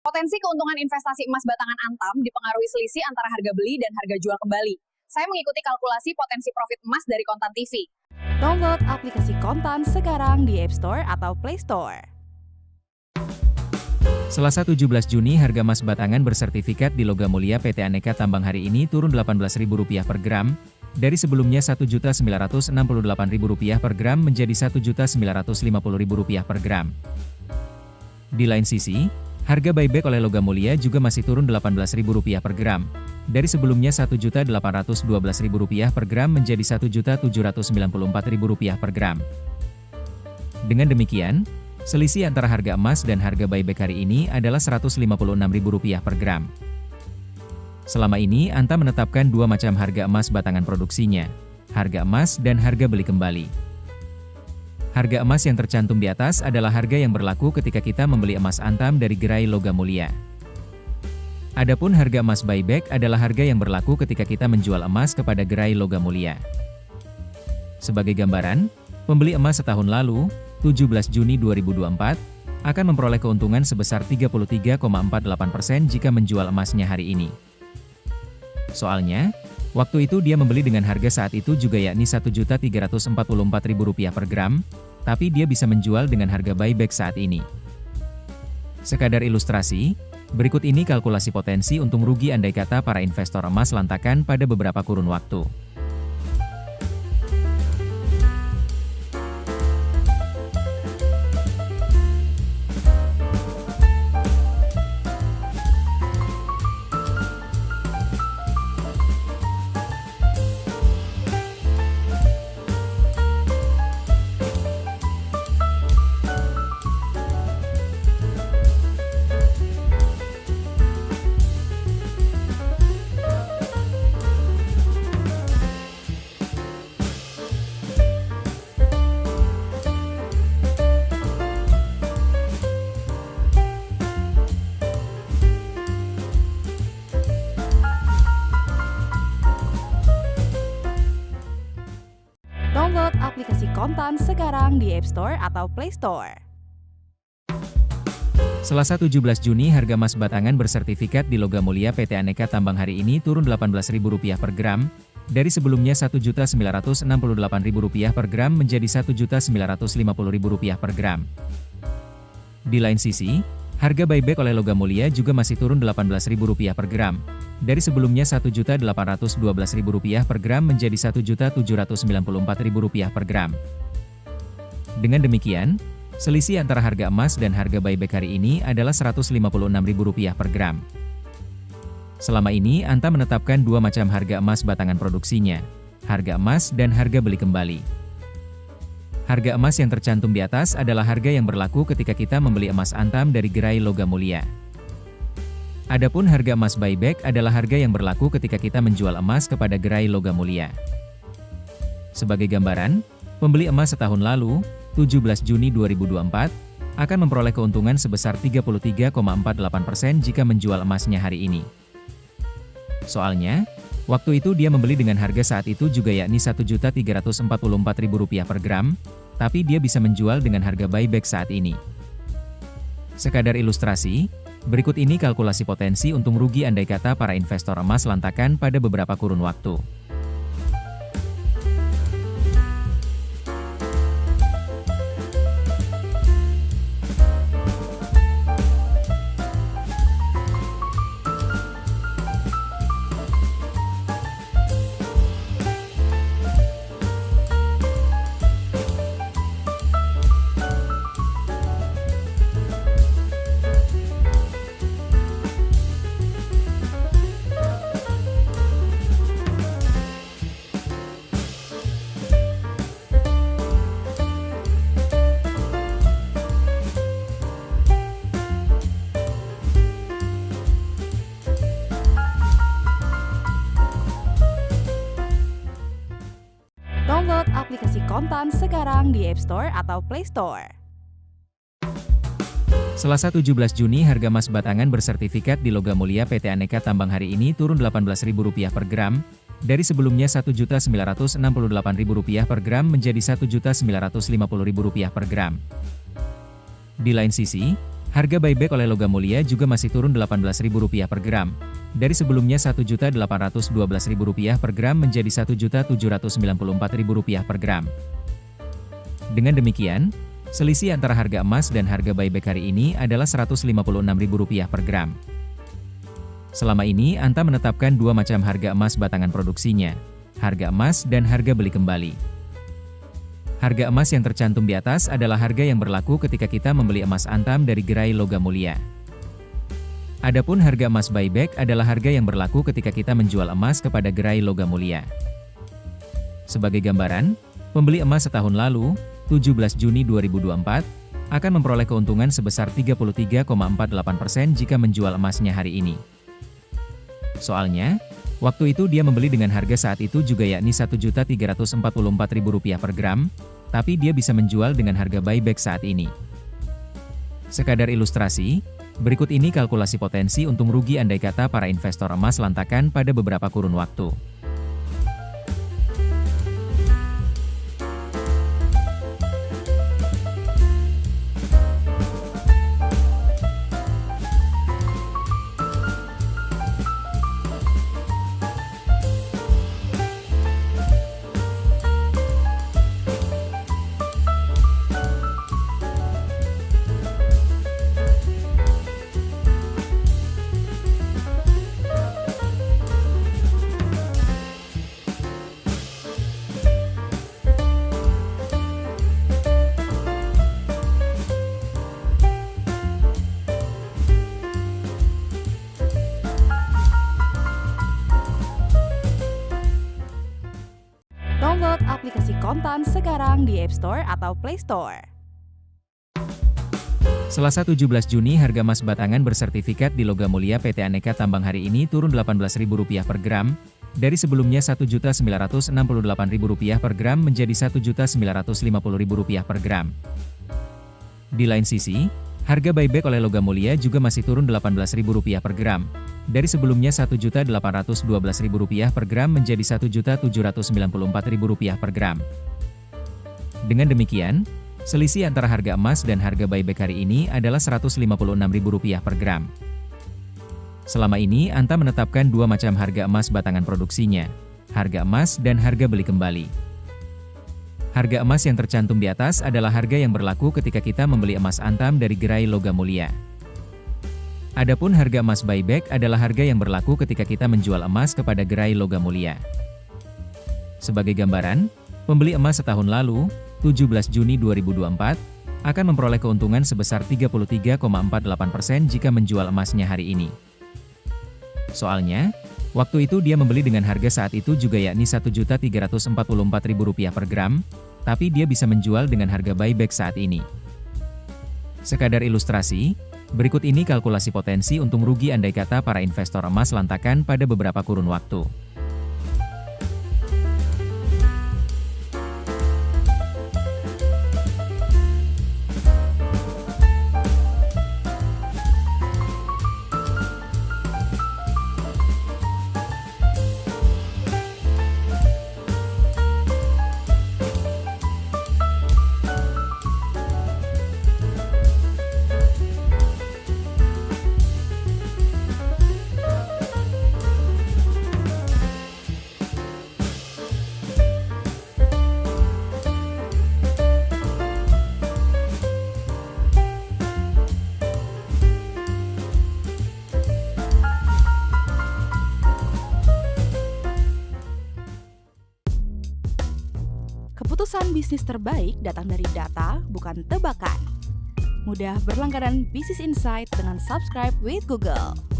Potensi keuntungan investasi emas batangan Antam dipengaruhi selisih antara harga beli dan harga jual kembali. Saya mengikuti kalkulasi potensi profit emas dari Kontan TV. Download aplikasi Kontan sekarang di App Store atau Play Store. Selasa 17 Juni harga emas batangan bersertifikat di Logam Mulia PT Aneka Tambang hari ini turun Rp18.000 per gram, dari sebelumnya Rp1.968.000 per gram menjadi Rp1.950.000 per gram. Di lain sisi, harga buyback oleh Logam Mulia juga masih turun Rp18.000 per gram, dari sebelumnya Rp1.812.000 per gram menjadi Rp1.794.000 per gram. Dengan demikian, selisih antara harga emas dan harga buyback hari ini adalah Rp156.000 per gram. Selama ini, Antam menetapkan dua macam harga emas batangan produksinya, harga emas dan harga beli kembali. Harga emas yang tercantum di atas adalah harga yang berlaku ketika kita membeli emas Antam dari gerai Logam Mulia. Adapun harga emas buyback adalah harga yang berlaku ketika kita menjual emas kepada gerai Logam Mulia. Sebagai gambaran, pembeli emas setahun lalu, 17 Juni 2024, akan memperoleh keuntungan sebesar 33,48% jika menjual emasnya hari ini. Soalnya, waktu itu dia membeli dengan harga saat itu juga yakni Rp1.344.000 per gram, tapi dia bisa menjual dengan harga buyback saat ini. Sekadar ilustrasi, berikut ini kalkulasi potensi untung rugi andai kata para investor emas lantakan pada beberapa kurun waktu. Download aplikasi Kontan sekarang di App Store atau Play Store. Selasa 17 Juni harga emas batangan bersertifikat di Logam Mulia PT Aneka Tambang hari ini turun Rp18.000 per gram, dari sebelumnya Rp1.968.000 per gram menjadi Rp1.950.000 per gram. Di lain sisi, harga buyback oleh Logam Mulia juga masih turun Rp18.000 per gram, dari sebelumnya Rp1.812.000 per gram menjadi Rp1.794.000 per gram. Dengan demikian, selisih antara harga emas dan harga buyback hari ini adalah Rp156.000 per gram. Selama ini, Antam menetapkan dua macam harga emas batangan produksinya, harga emas dan harga beli kembali. Harga emas yang tercantum di atas adalah harga yang berlaku ketika kita membeli emas Antam dari gerai Logam Mulia. Adapun harga emas buyback adalah harga yang berlaku ketika kita menjual emas kepada gerai Logam Mulia. Sebagai gambaran, pembeli emas setahun lalu, 17 Juni 2024, akan memperoleh keuntungan sebesar 33,48% jika menjual emasnya hari ini. Soalnya, waktu itu dia membeli dengan harga saat itu juga yakni Rp1.344.000 per gram, tapi dia bisa menjual dengan harga buyback saat ini. Sekadar ilustrasi, berikut ini kalkulasi potensi untung rugi andai kata para investor emas lantakan pada beberapa kurun waktu. Download aplikasi Kontan sekarang di App Store atau Play Store. Selasa 17 Juni harga emas batangan bersertifikat di Logam Mulia PT Aneka Tambang hari ini turun Rp18.000 per gram, dari sebelumnya Rp1.968.000 per gram menjadi Rp1.950.000 per gram. Di lain sisi, Harga buyback oleh Logam Mulia juga masih turun Rp18.000 per gram. Dari sebelumnya Rp1.812.000 per gram menjadi Rp1.794.000 per gram. Dengan demikian, selisih antara harga emas dan harga buyback hari ini adalah Rp156.000 per gram. Selama ini, Anta menetapkan dua macam harga emas batangan produksinya, harga emas dan harga beli kembali. Harga emas yang tercantum di atas adalah harga yang berlaku ketika kita membeli emas Antam dari gerai Logam Mulia. Adapun harga emas buyback adalah harga yang berlaku ketika kita menjual emas kepada gerai Logam Mulia. Sebagai gambaran, pembeli emas setahun lalu, 17 Juni 2024, akan memperoleh keuntungan sebesar 33,48% jika menjual emasnya hari ini. Soalnya, waktu itu dia membeli dengan harga saat itu juga yakni Rp1.344.000 per gram, tapi dia bisa menjual dengan harga buyback saat ini. Sekadar ilustrasi, berikut ini kalkulasi potensi untung rugi andai kata para investor emas lantakan pada beberapa kurun waktu. Download aplikasi Kontan sekarang di App Store atau Play Store. Selasa 17 Juni harga emas batangan bersertifikat di Logam Mulia PT Aneka Tambang hari ini turun Rp18.000 per gram, dari sebelumnya Rp1.968.000 per gram menjadi Rp1.950.000 per gram. Di lain sisi, harga buyback oleh Logam Mulia juga masih turun Rp18.000 per gram, dari sebelumnya Rp1.812.000 per gram menjadi Rp1.794.000 per gram. Dengan demikian, selisih antara harga emas dan harga buyback hari ini adalah Rp156.000 per gram. Selama ini, Anta menetapkan dua macam harga emas batangan produksinya, harga emas dan harga beli kembali. Harga emas yang tercantum di atas adalah harga yang berlaku ketika kita membeli emas Antam dari gerai Logam Mulia. Adapun harga emas buyback adalah harga yang berlaku ketika kita menjual emas kepada gerai Logam Mulia. Sebagai gambaran, pembeli emas setahun lalu, 17 Juni 2024, akan memperoleh keuntungan sebesar 33,48% jika menjual emasnya hari ini. Soalnya, waktu itu dia membeli dengan harga saat itu juga yakni Rp1.344.000 per gram, tapi dia bisa menjual dengan harga buyback saat ini. Sekadar ilustrasi, berikut ini kalkulasi potensi untung rugi andai kata para investor emas lantakan pada beberapa kurun waktu. Keputusan bisnis terbaik datang dari data, bukan tebakan. Mudah berlangganan Business Insight dengan subscribe with Google.